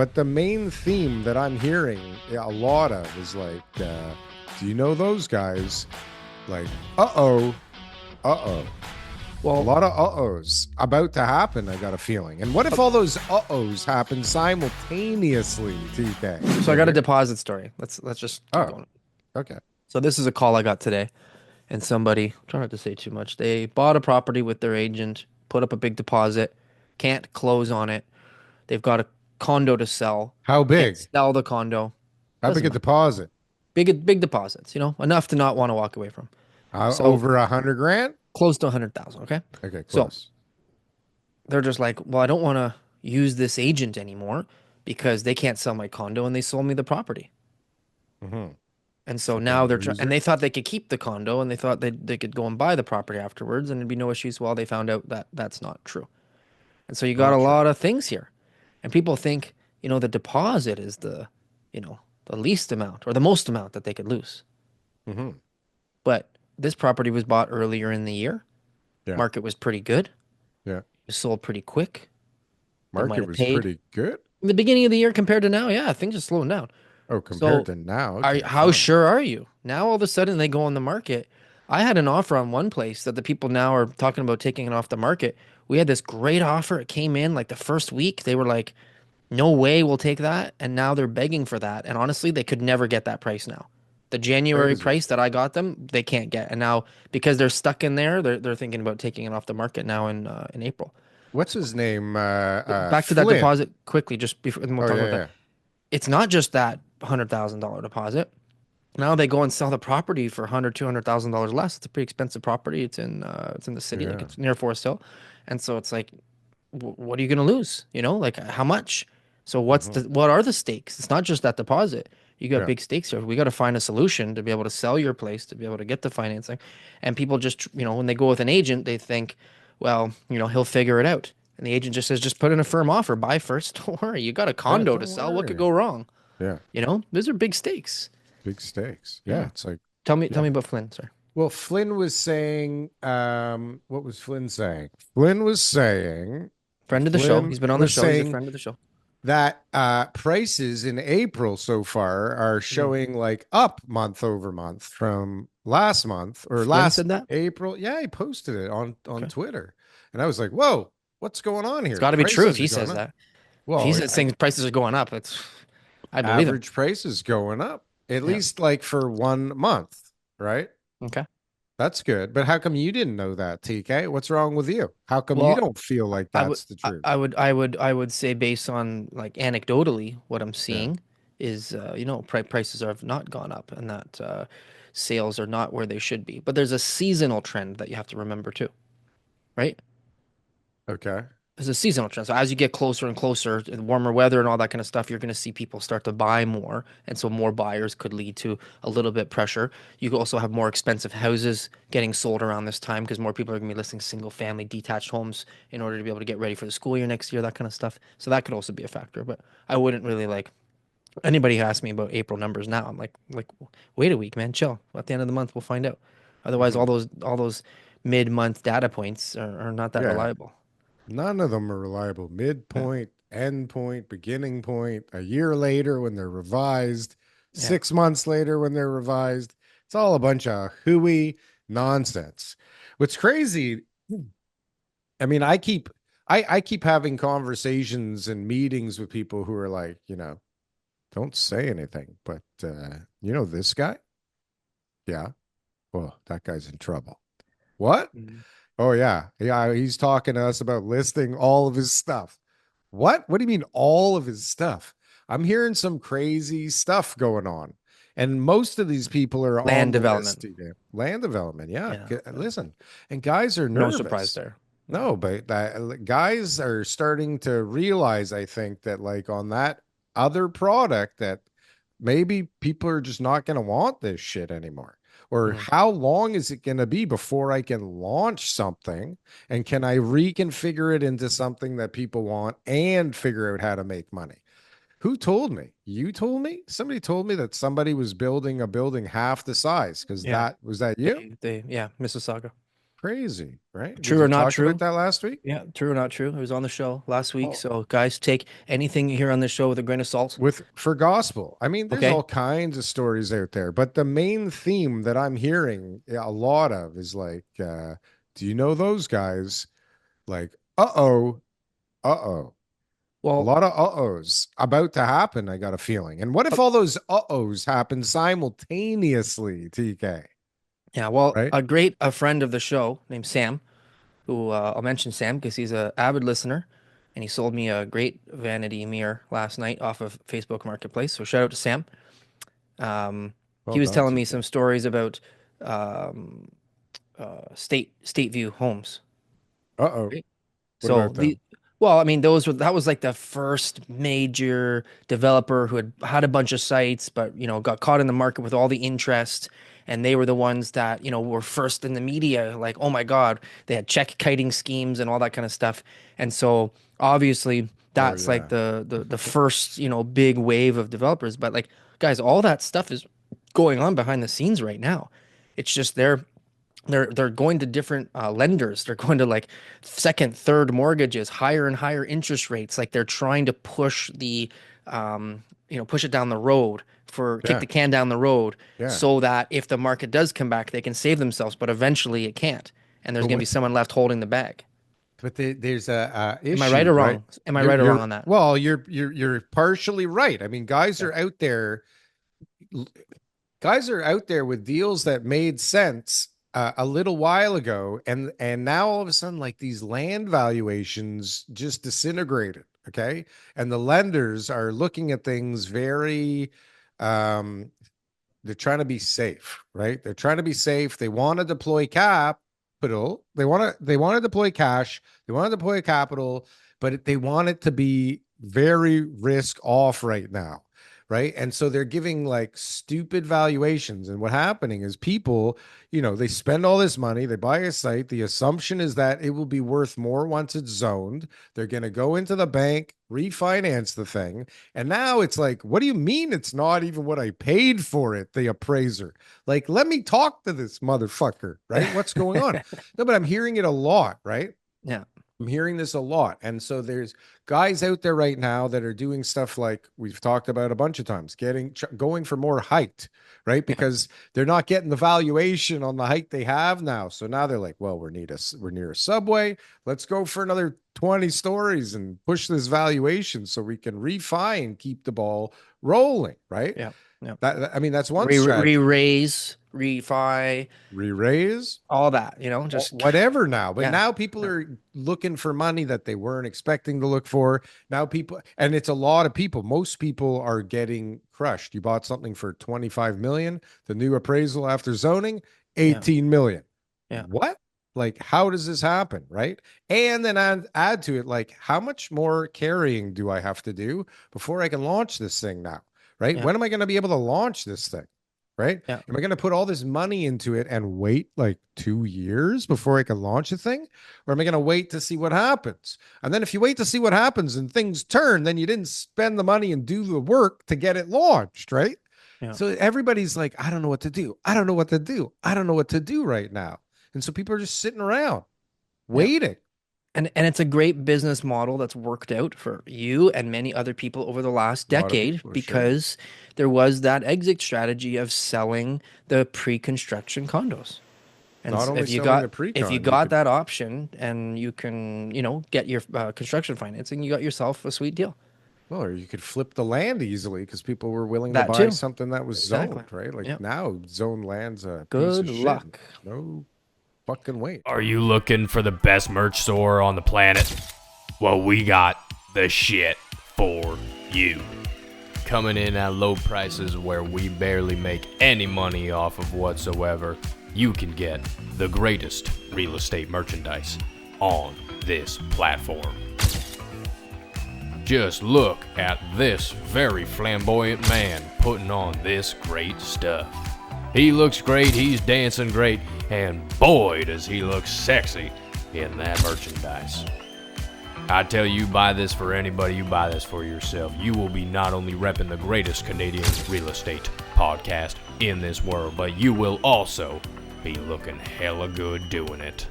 But the main theme that I'm hearing a lot of is like, do you know those guys? Like, uh-oh, uh-oh. A Well, lot of uh-ohs about to happen, I got a feeling. And what if all those uh-ohs happen simultaneously, TK? so I You got a hear? deposit story. Let's just keep Oh, going. okay. So this is a call I got today, and somebody, try not to say too much. They bought a property with their agent, put up a big deposit, can't close on it. They've got a condo to sell, How can't big? sell the condo. How big Doesn't a matter. deposit? Big deposits, enough to not want to walk away from. So Over 100 grand? close to 100,000. Okay. Okay, So close. they're just like, well, I don't want to use this agent anymore because they can't sell my condo and they sold me the property. Mm-hmm. And so now Fucking they're trying, and loser. they thought they could keep the condo and they thought they could go and buy the property afterwards and it'd be no issues. Well, they found out that that's not true. And so you got a Not true. lot of things here. And people think, the deposit is the least amount or the most amount that they could lose. Mm-hmm. But this property was bought earlier in the year. Yeah. Market was pretty good. It Yeah. was sold pretty quick. They might Market have was paid pretty good. in the beginning of the year compared to now. Yeah, things are slowing down. Oh, compared So to now. Are Okay, how fine. sure are you? Now all of a sudden they go on the market. I had an offer on one place that the people now are talking about taking it off the market. We had this great offer. It came in like the first week. They were like, "No way, we'll take that." And now they're begging for that. And honestly, they could never get that price now. The January Crazy. price that I got them, they can't get. And now because they're stuck in there, they're thinking about taking it off the market now in April. What's So his name? back to that Flynn. deposit quickly, just before, and we'll Oh, talk yeah, about that. yeah. It's not just that $100,000 deposit. Now they go and sell the property for 100, $200,000 less. It's a pretty expensive property. It's in the city, like Yeah. it's near Forest Hill, and so it's like, what are you gonna lose? Like how much? So Mm-hmm. what are the stakes? It's not just that deposit. You got Yeah. big stakes here. We got to find a solution to be able to sell your place, to be able to get the financing, and people just when they go with an agent, they think, well, he'll figure it out, and the agent just says, just put in a firm offer, buy first. Don't worry, you got a Yeah, condo to don't sell. What could worry. go wrong? Yeah. Those are big stakes. Big stakes. Yeah. Yeah. It's like, Tell me, tell yeah. me about Flynn, sir. Well, Flynn was saying, what was Flynn saying? Flynn was saying, Friend of the show. Flynn He's been on the was show. He's a saying friend of the show. that prices in April so far are Mhm. showing like up month over month from last month or Flynn last said that? April. Yeah, he posted it on Okay. Twitter. And I was like, whoa, what's going on It's here? got to be true if Prices he are going says up. that. If he Well, says things prices are going up, I believe him. average prices going up, at Yeah. least like for 1 month, right? Okay. That's good. But how come you didn't know that, TK? What's wrong with you? How come you Well, don't feel like I would that's the I, truth? I would I would I would say based on like anecdotally what I'm Yeah. seeing is prices have not gone up and that sales are not where they should be. But there's a seasonal trend that you have to remember too, right? Okay. It's a seasonal trend. So as you get closer and closer, and warmer weather and all that kind of stuff, you're going to see people start to buy more, and so more buyers could lead to a little bit pressure. You could also have more expensive houses getting sold around this time because more people are going to be listing single-family detached homes in order to be able to get ready for the school year next year, that kind of stuff. So that could also be a factor. But I wouldn't really like anybody who asks me about April numbers now. I'm like, wait a week, man, chill. At the end of the month, we'll find out. Otherwise, Hmm. all those mid-month data points are not that Yeah. reliable. None of them are reliable. Yeah, Midpoint, end point, beginning point, a year later when they're revised, yeah. 6 months later when they're revised. It's all a bunch of hooey nonsense. What's crazy, I mean, I keep having conversations and meetings with people who are like, don't say anything. But this guy? Yeah. Well, that guy's in trouble. What? Mhm. Oh yeah. Yeah, he's talking to us about listing all of his stuff. What? What do you mean all of his stuff? I'm hearing some crazy stuff going on. And most of these people are on Land the list. development. Land development. Yeah. Yeah, yeah. Listen, and guys are No surprise nervous. there. Yeah. No, but guys are starting to realize, I think, that like on that other product, that maybe people are just not going to want this shit anymore. Or Mhm. how long is it going to be before I can launch something and can I reconfigure it into something that people want and figure out how to make money? Who told me? You told me? Somebody told me that somebody was building a building half the size because Yeah. that was that you? Yeah, Mississauga. Crazy, right? Did True you or not talk about true? that last week? Yeah, true or not true? It was on the show last week. Oh, So, guys, take anything you hear on this show with a grain of salt. with for gospel. I mean, there's Okay. all kinds of stories out there, but the main theme that I'm hearing a lot of is like, do you know those guys? Like, uh-oh, uh-oh. A Well, lot of uh-ohs about to happen, I got a feeling. And what if all those uh-ohs happen simultaneously, TK? yeah. Well, Right? a friend of the show named Sam, who I'll mention Sam because he's a avid listener, and he sold me a great vanity mirror last night off of Facebook Marketplace. So shout out to Sam. Well He was done, telling me TK. some stories about um, state view homes. Uh-oh. Right. What So about the them? well, I mean, that was like the first major developer who had a bunch of sites, but got caught in the market with all the interest, and they were the ones that were first in the media. Like, oh my God, they had check kiting schemes and all that kind of stuff, and so obviously Oh that's like yeah. the first big wave of developers. But like, guys, all that stuff is going on behind the scenes right now. It's just they're going to different lenders. They're going to like second, third mortgages, higher and higher interest rates. Like they're trying to push push it down the road kick Yeah. the can down the road Yeah. so that if the market does come back, they can save themselves. But eventually it can't, and there's But going to be what someone left holding the bag. there's a Am I right issue, or right? wrong? Am I right or wrong on that? Well, you're partially right. I mean, Yeah. guys are out there with deals that made sense a little while ago, and now all of a sudden, like these land valuations just disintegrated. Okay, and the lenders are looking at things very um, they're trying to be safe, right? They're trying to be safe. They want to deploy capital. They want to deploy cash. They want to deploy capital, but they want it to be very risk off right now, right? And so they're giving like stupid valuations. And what happening is people, they spend all this money, they buy a site. The assumption is that it will be worth more once it's zoned. They're going to go into the bank, refinance the thing, and now it's like, what do you mean it's not even what I paid for it? The appraiser, like, let me talk to this motherfucker, right? What's going on? No, but I'm hearing it a lot, right? Yeah. I'm hearing this a lot. And so there's guys out there right now that are doing stuff like we've talked about a bunch of times, going for more height, right? Yeah. Because they're not getting the valuation on the height they have now. So now they're like, well, we're near a subway. Let's go for another 20 stories and push this valuation so we can refi and keep the ball rolling, right? Yeah. Yeah. I mean, that's one strategy. Re-raise, refi, Re-raise, all that, just whatever now. But yeah. now people Yeah. are looking for money that they weren't expecting to look for. Now people, and it's a lot of people. Most people are getting crushed. You bought something for 25 million, the new appraisal after zoning, Yeah. 18 million. Yeah. What? Like, how does this happen? Right. And then add to it, like, how much more carrying do I have to do before I can launch this thing now? Right. Yeah. When am I going to be able to launch this thing? Right? Yeah. Am I going to put all this money into it and wait like 2 years before I can launch a thing? Or am I going to wait to see what happens? And then if you wait to see what happens and things turn, then you didn't spend the money and do the work to get it launched, right? Yeah. So everybody's like, I don't know what to do. I don't know what to do. I don't know what to do right now. And so people are just sitting around Yeah. waiting. And it's a great business model that's worked out for you and many other people over the last A lot of decade people are sure. because there was that exit strategy of selling the pre-construction condos. And Not only if you selling the got if you pre-con, you got could, that option and you can, get your construction financing, you got yourself a sweet deal. well, or you could flip the land easily because people were willing to That buy too. something that was Exactly. zoned, right? Like Yep. now, zoned land's a piece Good of shit. luck. No fucking wait. Are you looking for the best merch store on the planet? Well, we got the shit for you. Coming in at low prices where we barely make any money off of whatsoever, you can get the greatest real estate merchandise on this platform. Just look at this very flamboyant man putting on this great stuff. He looks great, he's dancing great, and boy does he look sexy in that merchandise. I tell you, buy this for anybody, you buy this for yourself. You will be not only repping the greatest Canadian real estate podcast in this world, but you will also be looking hella good doing it.